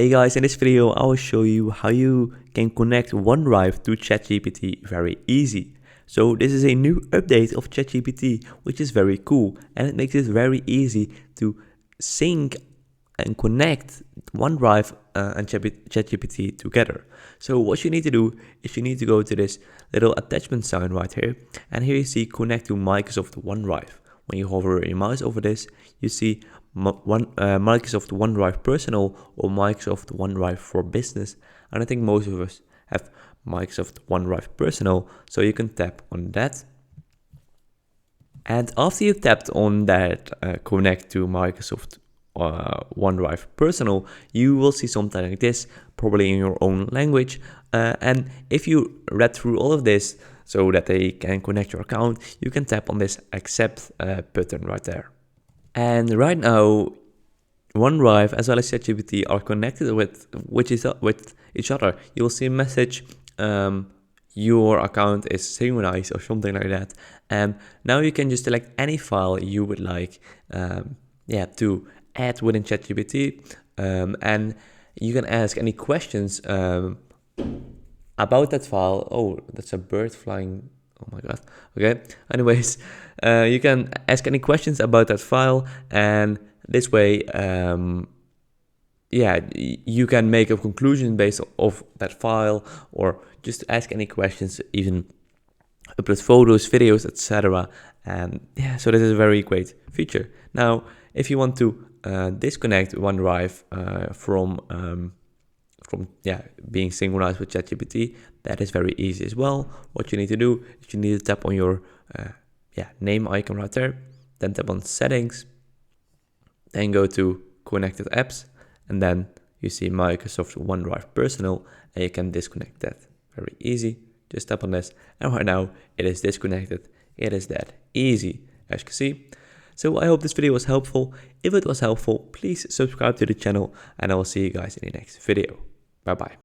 Hey guys, in this video I will show you how you can connect OneDrive to ChatGPT very easy. So this is a new update of ChatGPT, which is very cool, and it makes it very easy to sync and connect OneDrive and ChatGPT together. So what you need to do is you need to go to this little attachment sign right here, and here you see connect to Microsoft OneDrive. When you hover your mouse over this, you see Microsoft OneDrive Personal or Microsoft OneDrive for Business. And I think most of us have Microsoft OneDrive Personal, so you can tap on that. And after you tapped on that connect to Microsoft OneDrive Personal, you will see something like this, probably in your own language. And if you read through all of this so that they can connect your account, you can tap on this accept button right there. And right now, OneDrive as well as ChatGPT are connected with each other. You will see a message, your account is synchronized or something like that. And now you can just select any file you would like to add within ChatGPT. And you can ask any questions about that file. Oh, that's a bird flying. Oh my god. Okay. Anyways, you can ask any questions about that file, and this way, you can make a conclusion based off that file, or just ask any questions, even upload photos, videos, etc. And yeah, so this is a very great feature. Now, if you want to disconnect OneDrive from being synchronized with ChatGPT, that is very easy as well. What you need to do is you need to tap on your name icon right there, then tap on settings, then go to connected apps, and then you see Microsoft OneDrive Personal, and you can disconnect that. Very easy. Just tap on this, and right now it is disconnected. It is that easy, as you can see. So I hope this video was helpful. If it was helpful, please subscribe to the channel, and I will see you guys in the next video. Bye bye.